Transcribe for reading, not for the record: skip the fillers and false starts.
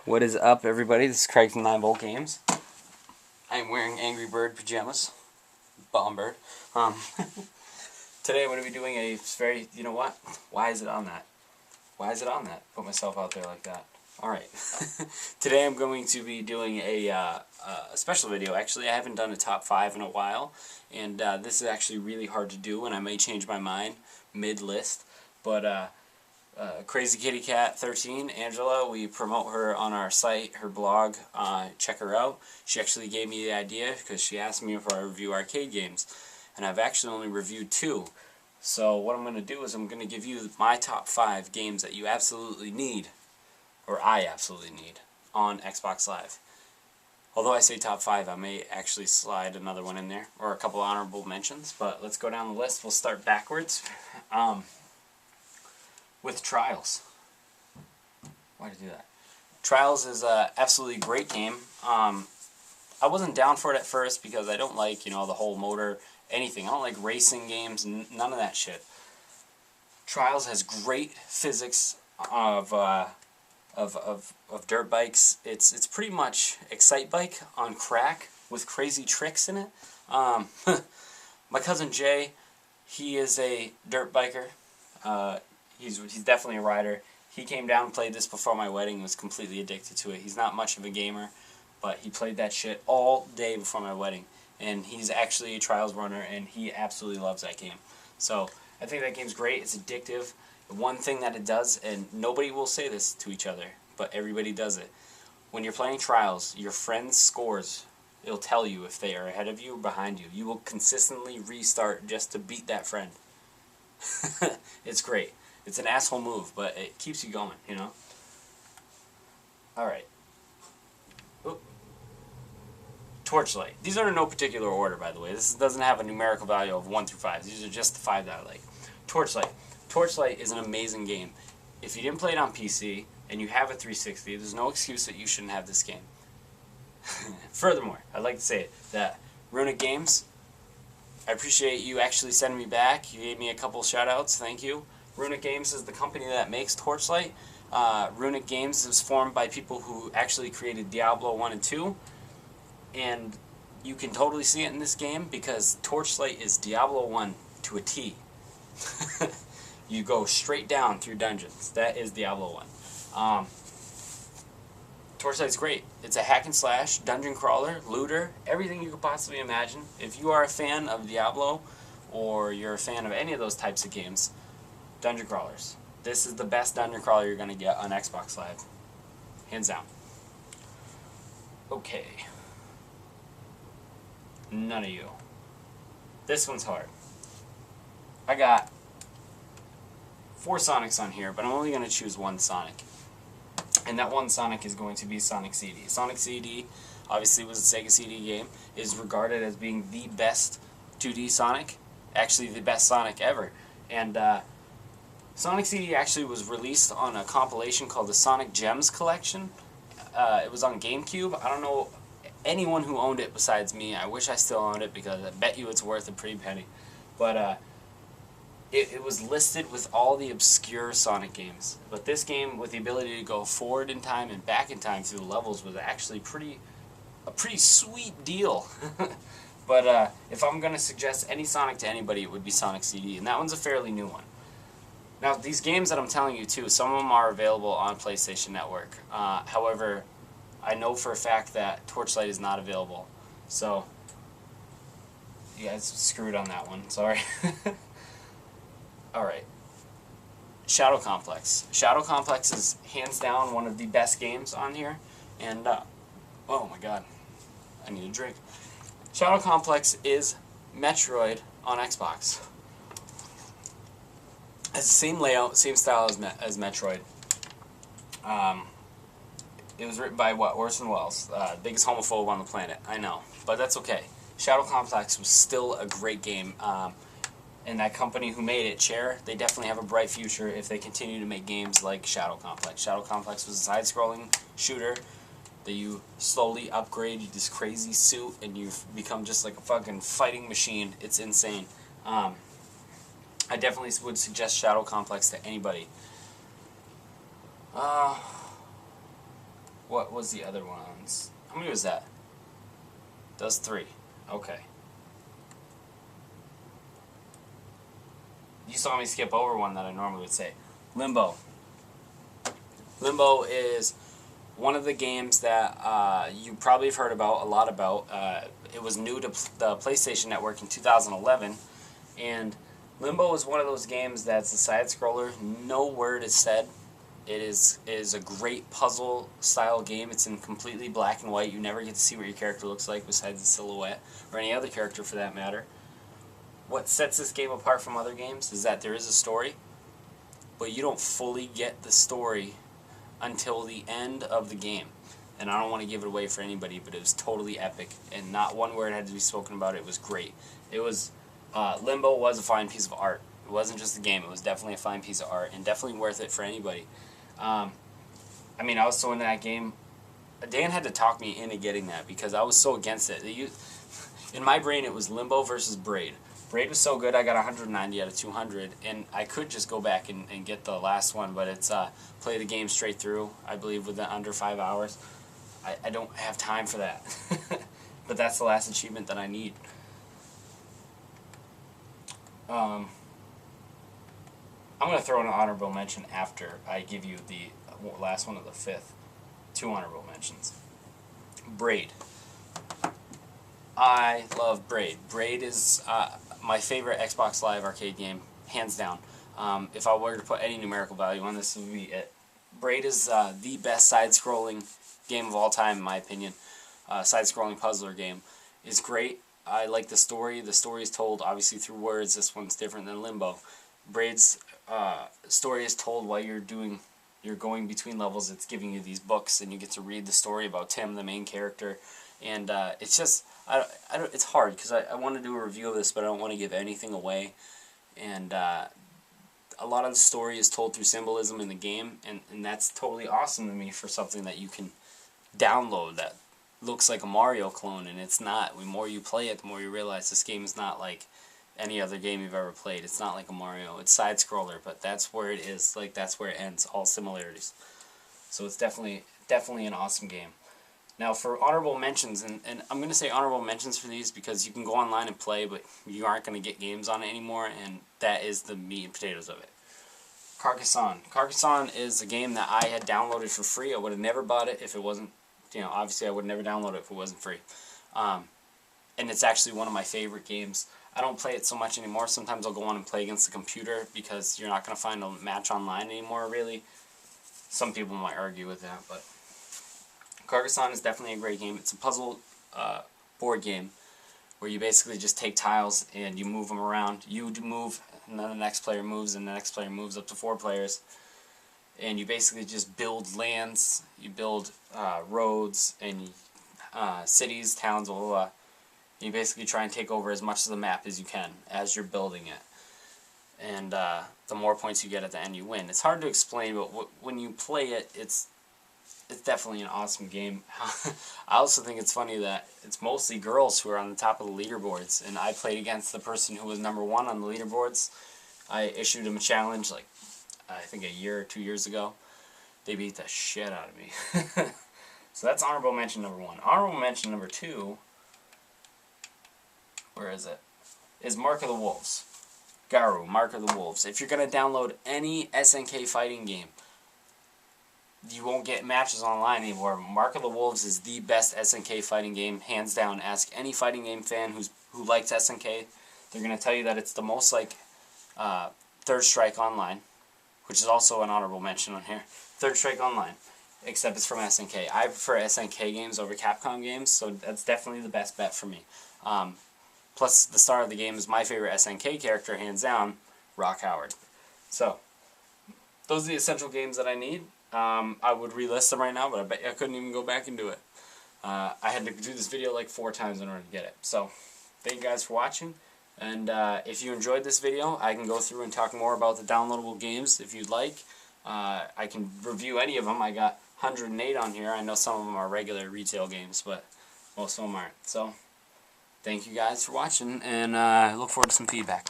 What is up, everybody? This is Craig from 9V Games. I'm wearing Angry Bird pajamas. Bomb-bird. Today I'm going to be doing a very... You know what? Why is it on that? Why is it on that? Put myself out there like that. Alright. Today I'm going to be doing a special video. Actually, I haven't done a top 5 in a while. And this is actually really hard to do, and I may change my mind mid-list. But... Crazy Kitty Cat 13, Angela, we promote her on our site, her blog, check her out. She actually gave me the idea because she asked me if I review arcade games, and I've actually only reviewed 2. So what I'm going to do is I'm going to give you my top 5 games that you absolutely need, or I absolutely need, on Xbox Live. Although I say top 5, I may actually slide another one in there, or a couple honorable mentions, but let's go down the list. We'll start backwards. With Trials. Why did I do that? Trials is an absolutely great game. I wasn't down for it at first because I don't like, the whole motor, anything. I don't like racing games, none of that shit. Trials has great physics of dirt bikes. It's pretty much Excite Bike on crack with crazy tricks in it. My cousin Jay, he is a dirt biker. He's definitely a rider. He came down and played this before my wedding and was completely addicted to it. He's not much of a gamer, but he played that shit all day before my wedding. And he's actually a Trials runner, and he absolutely loves that game. So I think that game's great. It's addictive. One thing that it does, and nobody will say this to each other, but everybody does it. When you're playing Trials, your friend's scores, it'll tell you if they are ahead of you or behind you. You will consistently restart just to beat that friend. It's great. It's an asshole move, but it keeps you going, Alright. Torchlight. These are in no particular order, by the way. This doesn't have a numerical value of 1 through 5. These are just the 5 that I like. Torchlight. Torchlight is an amazing game. If you didn't play it on PC, and you have a 360, there's no excuse that you shouldn't have this game. Furthermore, I'd like to say that Runic Games, I appreciate you actually sending me back. You gave me a couple shout-outs. Thank you. Runic Games is the company that makes Torchlight. Runic Games is formed by people who actually created Diablo 1 and 2. And you can totally see it in this game because Torchlight is Diablo 1 to a T. You go straight down through dungeons. That is Diablo 1. Torchlight's great. It's a hack and slash, dungeon crawler, looter, everything you could possibly imagine. If you are a fan of Diablo, or you're a fan of any of those types of games, dungeon crawlers. This is the best dungeon crawler you're going to get on Xbox Live. Hands down. Okay. None of you. This one's hard. I got 4 Sonics on here, but I'm only going to choose one Sonic. And that one Sonic is going to be Sonic CD. Sonic CD, obviously was a Sega CD game, is regarded as being the best 2D Sonic. Actually, the best Sonic ever. And, Sonic CD actually was released on a compilation called the Sonic Gems Collection. It was on GameCube. I don't know anyone who owned it besides me. I wish I still owned it because I bet you it's worth a pretty penny. But it was listed with all the obscure Sonic games. But this game, with the ability to go forward in time and back in time through the levels, was actually a pretty sweet deal. But if I'm going to suggest any Sonic to anybody, it would be Sonic CD. And that one's a fairly new one. Now, these games that I'm telling you, too, some of them are available on PlayStation Network. However, I know for a fact that Torchlight is not available. So, you guys screwed on that one. Sorry. Alright. Shadow Complex. Shadow Complex is, hands down, one of the best games on here. And, oh my god. I need a drink. Shadow Complex is Metroid on Xbox. It's the same layout, same style as Metroid. It was written by, Orson Welles, biggest homophobe on the planet. I know, but that's okay. Shadow Complex was still a great game, and that company who made it, Chair, they definitely have a bright future if they continue to make games like Shadow Complex. Shadow Complex was a side-scrolling shooter that you slowly upgrade this crazy suit, and you become just like a fucking fighting machine. It's insane. I definitely would suggest Shadow Complex to anybody. What was the other ones? How many was that? Does 3. Okay. You saw me skip over one that I normally would say. Limbo. Limbo is one of the games that you probably have heard about, a lot about. It was new to the PlayStation Network in 2011, and Limbo is one of those games that's a side-scroller. No word is said. It is a great puzzle-style game. It's in completely black and white. You never get to see what your character looks like besides the silhouette, or any other character for that matter. What sets this game apart from other games is that there is a story, but you don't fully get the story until the end of the game. And I don't want to give it away for anybody, but it was totally epic, and not one word had to be spoken about it. It was great. It was Limbo was a fine piece of art. It wasn't just a game. It was definitely a fine piece of art, and definitely worth it for anybody. I mean, I was so into that game. Dan had to talk me into getting that because I was so against it. In my brain, it was Limbo versus Braid. Braid was so good, I got 190 out of 200, and I could just go back and get the last one, but it's play the game straight through, I believe, within under 5 hours. I don't have time for that. But that's the last achievement that I need. I'm going to throw an honorable mention after I give you the last one of the 5th. 2 honorable mentions. Braid. I love Braid. Braid is my favorite Xbox Live arcade game, hands down. If I were to put any numerical value on this, would be it. Braid is the best side-scrolling game of all time, in my opinion. Side-scrolling puzzler game is great. I like the story. The story is told, obviously, through words. This one's different than Limbo. Braid's story is told while you're going between levels. It's giving you these books, and you get to read the story about Tim, the main character. And it's just, it's hard, because I want to do a review of this, but I don't want to give anything away. And a lot of the story is told through symbolism in the game, and that's totally awesome to me for something that you can download that looks like a Mario clone, and it's not. The more you play it, the more you realize this game is not like any other game you've ever played. It's not like a Mario. It's side-scroller, but that's where it is. Like, that's where it ends, all similarities. So it's definitely an awesome game. Now, for honorable mentions, and I'm going to say honorable mentions for these because you can go online and play, but you aren't going to get games on it anymore, and that is the meat and potatoes of it. Carcassonne. Carcassonne is a game that I had downloaded for free. I would have never bought it if it wasn't, obviously I would never download it if it wasn't free. And it's actually one of my favorite games. I don't play it so much anymore. Sometimes I'll go on and play against the computer because you're not going to find a match online anymore, really. Some people might argue with that, but Carcassonne is definitely a great game. It's a puzzle board game where you basically just take tiles and you move them around. You move, and then the next player moves, and the next player moves up to 4 players. And you basically just build lands, you build roads, and cities, towns, blah, blah, blah. You basically try and take over as much of the map as you can as you're building it. And the more points you get at the end, you win. It's hard to explain, but when you play it, it's definitely an awesome game. I also think it's funny that it's mostly girls who are on the top of the leaderboards, and I played against the person who was #1 on the leaderboards. I issued him a challenge, like, I think a year or 2 years ago. They beat the shit out of me. So that's honorable mention #1. Honorable mention #2, where is it? Is Mark of the Wolves. Garu, Mark of the Wolves. If you're going to download any SNK fighting game, you won't get matches online anymore. Mark of the Wolves is the best SNK fighting game, hands down. Ask any fighting game fan who likes SNK. They're going to tell you that it's the most like Third Strike Online, which is also an honorable mention on here. Third Strike Online, except it's from SNK. I prefer SNK games over Capcom games, so that's definitely the best bet for me. Plus, the star of the game is my favorite SNK character, hands down, Rock Howard. So, those are the essential games that I need. I would relist them right now, but I bet I couldn't even go back and do it. I had to do this video like 4 times in order to get it. So, thank you guys for watching. And if you enjoyed this video, I can go through and talk more about the downloadable games if you'd like. I can review any of them. I got 108 on here. I know some of them are regular retail games, but most of them aren't. So, thank you guys for watching, and I look forward to some feedback.